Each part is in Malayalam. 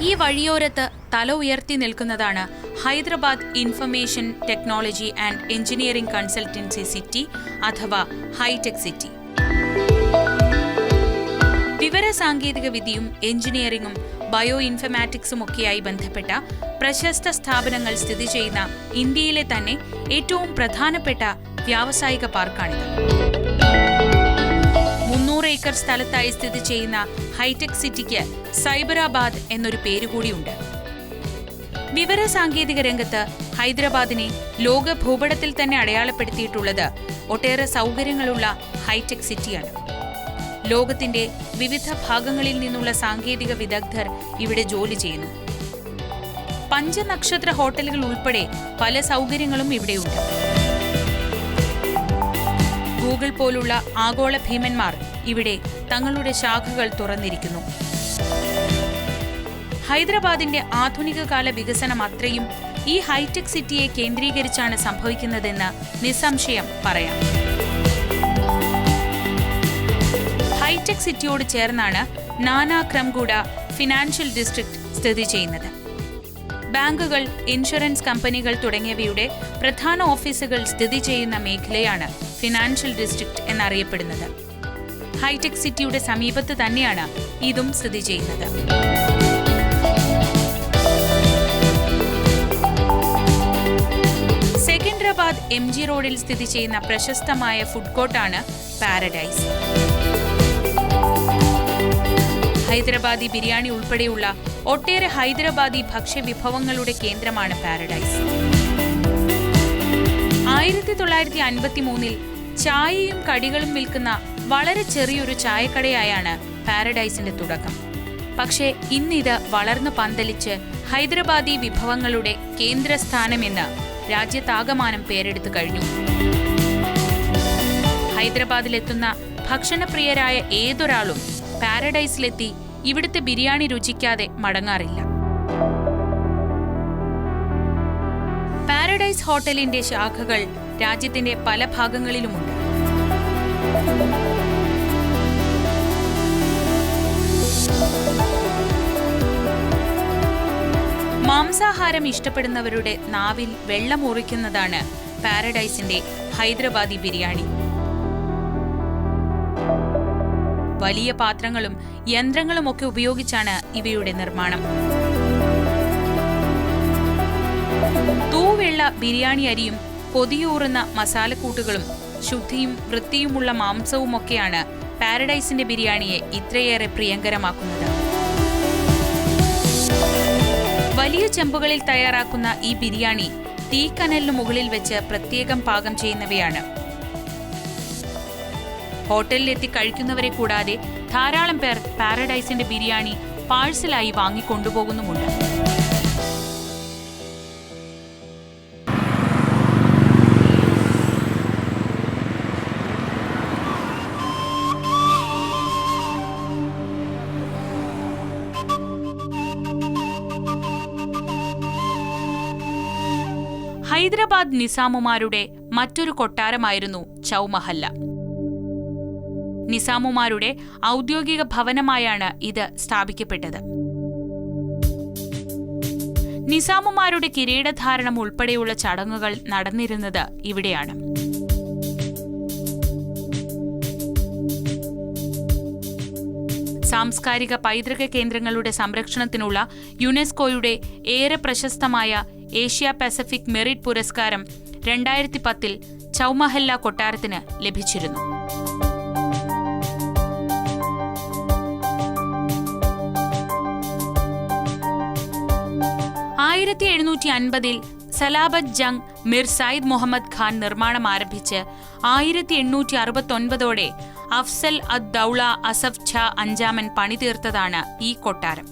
ഈ വഴിയോരത്ത് തല ഉയർത്തി നിൽക്കുന്നതാണ് Hyderabad information technology and engineering consultancy city അഥവാ ഹൈടെക് സിറ്റി. വിവര സാങ്കേതിക വിദ്യയും എഞ്ചിനീയറിംഗും ബയോ ഇൻഫർമാറ്റിക്സും ഒക്കെയായി ബന്ധപ്പെട്ട പ്രശസ്ത സ്ഥാപനങ്ങൾ സ്ഥിതി ചെയ്യുന്ന ഇന്ത്യയിലെ തന്നെ ഏറ്റവും പ്രധാനപ്പെട്ട വ്യാവസായിക പാർക്കാണിത്. 300 ഏക്കർ സ്ഥലത്തായി സ്ഥിതി ചെയ്യുന്ന ഹൈടെക് സിറ്റിക്ക് സൈബറാബാദ് എന്നൊരു പേരുകൂടിയുണ്ട്. വിവര സാങ്കേതിക രംഗത്ത് ഹൈദരാബാദിനെ ലോക ഭൂപടത്തിൽ തന്നെ അടയാളപ്പെടുത്തിയിട്ടുള്ളത് ഒട്ടേറെ സൗകര്യങ്ങളുള്ള ഹൈടെക് സിറ്റിയാണ്. ലോകത്തിന്റെ വിവിധ ഭാഗങ്ങളിൽ നിന്നുള്ള സാങ്കേതിക വിദഗ്ധർ ഇവിടെ ജോലി ചെയ്യുന്നു. 5 നക്ഷത്ര ഹോട്ടലുകൾ ഉൾപ്പെടെ പല സൗകര്യങ്ങളും ഇവിടെയുണ്ട്. ഗൂഗിൾ പോലുള്ള ആഗോള ഭീമന്മാർ ഇവിടെ തങ്ങളുടെ ശാഖകൾ തുറന്നിരിക്കുന്നു. ഹൈദരാബാദിന്റെ ആധുനിക കാല വികസനം അത്രയും ഈ ഹൈടെക് സിറ്റിയെ കേന്ദ്രീകരിച്ചാണ് സംഭവിക്കുന്നതെന്ന് നിസ്സംശയം പറയാം. ഹൈടെക് സിറ്റിയോട് ചേർന്നാണ് നാനാ ക്രംഗൂഡ ഫിനാൻഷ്യൽ ഡിസ്ട്രിക്ട് സ്ഥിതി ചെയ്യുന്നത്. ബാങ്കുകൾ, ഇൻഷുറൻസ് കമ്പനികൾ തുടങ്ങിയവയുടെ പ്രധാന ഓഫീസുകൾ സ്ഥിതി ചെയ്യുന്ന മേഖലയാണ് ഫിനാൻഷ്യൽ ഡിസ്ട്രിക്ട് എന്നറിയപ്പെടുന്നത്. ഹൈടെക് സിറ്റിയുടെ സമീപത്ത് തന്നെയാണ് ഇതും സ്ഥിതി ചെയ്യുന്നത്. സെക്കൻഡറാബാദ് MG റോഡിൽ സ്ഥിതി ചെയ്യുന്ന പ്രശസ്തമായ ഫുഡ് കോർട്ടാണ് പാരഡൈസ്. ഹൈദരാബാദി ബിരിയാണി ഉൾപ്പെടെയുള്ള ഒട്ടേറെ ഹൈദരാബാദി ഭക്ഷ്യവിഭവങ്ങളുടെ കേന്ദ്രമാണ് പാരഡൈസ്. 1953 ചായയും കടികളും വിൽക്കുന്ന വളരെ ചെറിയൊരു ചായക്കടയായാണ് പാരഡൈസിന്റെ തുടക്കം. പക്ഷേ ഇന്നിത് വളർന്നു പന്തലിച്ച് ഹൈദരാബാദി വിഭവങ്ങളുടെ കേന്ദ്രസ്ഥാനമെന്ന് രാജ്യത്താകമാനം പേരെടുത്തു കഴിഞ്ഞു. ഹൈദരാബാദിലെത്തുന്ന ഭക്ഷണപ്രിയരായ ഏതൊരാളും പാരഡൈസിലെത്തി ഇവിടുത്തെ ബിരിയാണി രുചിക്കാതെ മടങ്ങാറില്ല. പാരഡൈസ് ഹോട്ടലിന്റെ ശാഖകൾ രാജ്യത്തിന്റെ പല ഭാഗങ്ങളിലുമുണ്ട്. മാംസാഹാരം ഇഷ്ടപ്പെടുന്നവരുടെ നാവിൽ വെള്ളമുറിക്കുന്നതാണ് പാരഡൈസിന്റെ ഹൈദരാബാദി ബിരിയാണി. വലിയ പാത്രങ്ങളും യന്ത്രങ്ങളുമൊക്കെ ഉപയോഗിച്ചാണ് ഇവയുടെ നിർമ്മാണം. തൂവെള്ള ബിരിയാണി അരിയും കൊതിയൂറുന്ന മസാലക്കൂട്ടുകളും ശുദ്ധിയും വൃത്തിയുമുള്ള മാംസവുമൊക്കെയാണ് പാരഡൈസിന്റെ ബിരിയാണിയെ ഇത്രയേറെ പ്രിയങ്കരമാക്കുന്നത്. വലിയ ചെമ്പുകളിൽ തയ്യാറാക്കുന്ന ഈ ബിരിയാണി തീക്കനലിനു മുകളിൽ വെച്ച് പ്രത്യേകം പാകം ചെയ്യുന്നവയാണ്. ഹോട്ടലിലെത്തി കഴിക്കുന്നവരെ കൂടാതെ ധാരാളം പേർ പാരഡൈസിന്റെ ബിരിയാണി പാഴ്സലായി വാങ്ങിക്കൊണ്ടുപോകുന്നുമുണ്ട്. ഹൈദരാബാദ് നിസാമുമാരുടെ മറ്റൊരു കൊട്ടാരമായിരുന്നു ചൗമഹല്ല. നിസാമുമാരുടെ ഔദ്യോഗിക ഭവനമായാണ് ഇത് സ്ഥാപിക്കപ്പെട്ടത്. നിസാമുമാരുടെ കിരീടധാരണം ഉൾപ്പെടെയുള്ള ചടങ്ങുകൾ നടന്നിരുന്നത് ഇവിടെയാണ്. സാംസ്കാരിക പൈതൃക കേന്ദ്രങ്ങളുടെ സംരക്ഷണത്തിനുള്ള യുനെസ്കോയുടെ ഏറെ പ്രശസ്തമായ ഏഷ്യ പസഫിക് മെറിറ്റ് പുരസ്കാരം 2010 ചൗമഹല്ല കൊട്ടാരത്തിന് ലഭിച്ചിരുന്നു. 1750 സലാബത്ത് ജംഗ് മിർ സയ്യിദ് മുഹമ്മദ് ഖാൻ നിർമ്മാണം ആരംഭിച്ച് 1869 അഫ്സൽ അദ് ദൗള അസഫ് ഛ അഞ്ചാമൻ പണിതീർത്തതാണ് ഈ കൊട്ടാരം.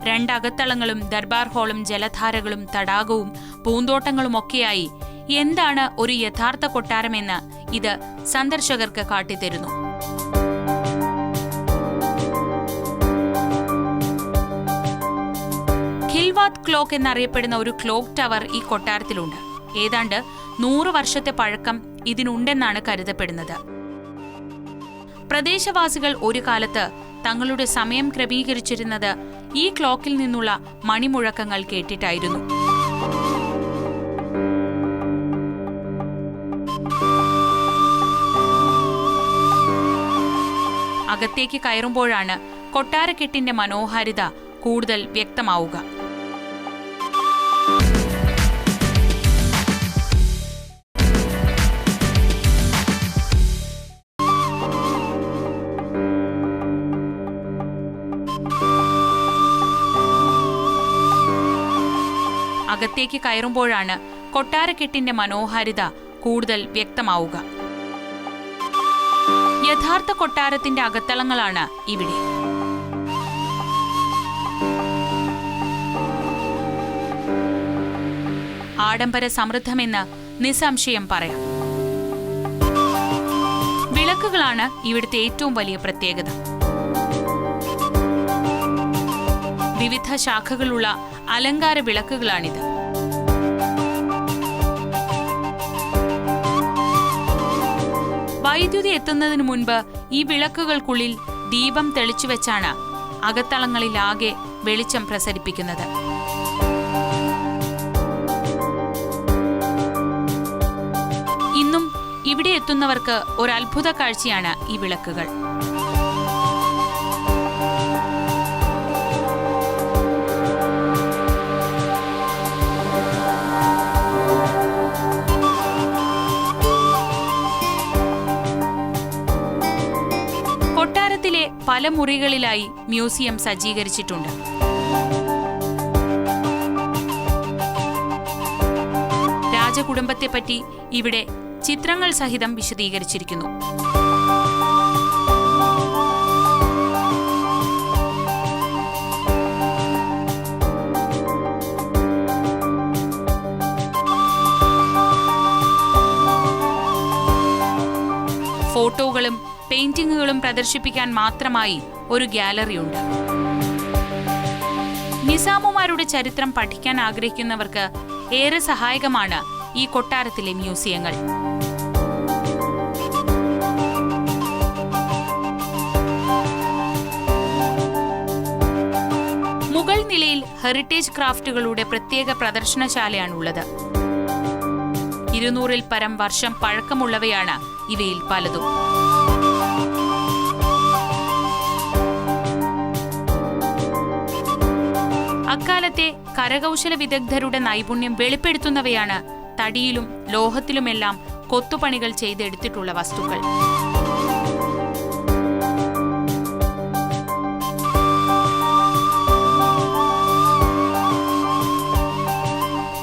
2 അകത്തളങ്ങളും ദർബാർ ഹാളും ജലധാരകളും തടാകവും പൂന്തോട്ടങ്ങളുമൊക്കെയായി എന്താണ് ഒരു യഥാർത്ഥ കൊട്ടാരമെന്ന് ഇത് സന്ദർശകർക്ക് കാട്ടിത്തരുന്നു. ഖിൽവാത്ത് ക്ലോക്ക് എന്നറിയപ്പെടുന്ന ഒരു ക്ലോക്ക് ടവർ ഈ കൊട്ടാരത്തിലുണ്ട്. ഏതാണ്ട് 100 വർഷത്തെ പഴക്കം ഇതിനുണ്ടെന്നാണ് കരുതപ്പെടുന്നത്. പ്രദേശവാസികൾ ഒരു കാലത്ത് തങ്ങളുടെ സമയം ക്രമീകരിച്ചിരുന്നത് ഈ ക്ലോക്കിൽ നിന്നുള്ള മണിമുഴക്കങ്ങൾ കേട്ടിട്ടായിരുന്നു. അകത്തേക്ക് കയറുമ്പോഴാണ് കൊട്ടാരക്കെട്ടിന്റെ മനോഹാരിത കൂടുതൽ വ്യക്തമാവുക. അകത്തേക്ക് കയറുമ്പോഴാണ് കൊട്ടാരക്കെട്ടിന്റെ മനോഹാരിത കൂടുതൽ വ്യക്തമാവുക. യഥാർത്ഥ കൊട്ടാരത്തിന്റെ അകത്തളങ്ങളാണ് ഇവിടെ. ആഡംബര സമൃദ്ധമെന്ന് നിസ്സംശയം പറയാം. വിളക്കുകളാണ് ഇവിടുത്തെ ഏറ്റവും വലിയ പ്രത്യേകത. വിവിധ ശാഖകളുള്ള അലങ്കാര വിളക്കുകളാണിത്. വൈദ്യുതി എത്തുന്നതിന് മുൻപ് ഈ വിളക്കുകൾക്കുള്ളിൽ ദീപം തെളിച്ചുവെച്ചാണ് അകത്തളങ്ങളിലാകെ വെളിച്ചം പ്രസരിപ്പിക്കുന്നത്. ഇന്നും ഇവിടെ എത്തുന്നവർക്ക് ഒരു അത്ഭുത കാഴ്ചയാണ് ഈ വിളക്കുകൾ. കൊട്ടാരത്തിലെ പല മുറികളിലായി മ്യൂസിയം സജ്ജീകരിച്ചിട്ടുണ്ട്. രാജകുടുംബത്തെപ്പറ്റി ഇവിടെ ചിത്രങ്ങൾ സഹിതം വിശദീകരിച്ചിരിക്കുന്നു. ഫോട്ടോകളും പെയിന്റിങ്ങുകളും പ്രദർശിപ്പിക്കാൻ മാത്രമായി ഒരു ഗ്യാലറിയുണ്ട്. നിസാമുമാരുടെ ചരിത്രം പഠിക്കാൻ ആഗ്രഹിക്കുന്നവർക്ക് ഏറെ സഹായകമാണ് ഈ കൊട്ടാരത്തിലെ മ്യൂസിയങ്ങൾ. മുകൾ നിലയിൽ ഹെറിറ്റേജ് ക്രാഫ്റ്റുകളുടെ പ്രത്യേക പ്രദർശനശാലയാണുള്ളത്. 200-ൽ പരം വർഷം പഴക്കമുള്ളവയാണ് ഇവയിൽ പലതും. അക്കാലത്തെ കരകൗശല വിദഗ്ധരുടെ നൈപുണ്യം വെളിപ്പെടുത്തുന്നവയാണ് തടിയിലും ലോഹത്തിലുമെല്ലാം കൊത്തുപണികൾ ചെയ്തെടുത്തിട്ടുള്ള വസ്തുക്കൾ.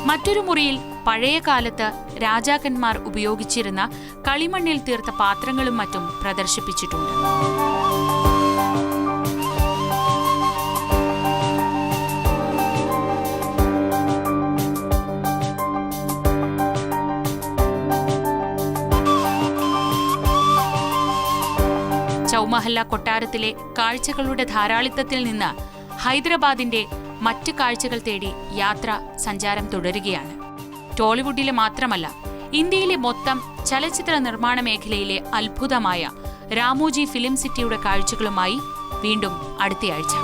മറ്റൊരു മുറിയിൽ പഴയ കാലത്ത് രാജാക്കന്മാർ ഉപയോഗിച്ചിരുന്ന കളിമണ്ണിൽ തീർത്ത പാത്രങ്ങളും മറ്റും പ്രദർശിപ്പിച്ചിട്ടുണ്ട്. ചൗമഹല്ല കൊട്ടാരത്തിലെ കാഴ്ചകളുടെ ധാരാളിത്തത്തിൽ നിന്ന് ഹൈദരാബാദിന്റെ മറ്റ് കാഴ്ചകൾ തേടി സഞ്ചാരം തുടരുകയാണ്. ടോളിവുഡിലെ മാത്രമല്ല, ഇന്ത്യയിലെ മൊത്തം ചലച്ചിത്ര നിർമ്മാണ മേഖലയിലെ അത്ഭുതമായ രാമോജി ഫിലിം സിറ്റിയുടെ കാഴ്ചകളുമായി വീണ്ടും അടുത്തയാഴ്ച.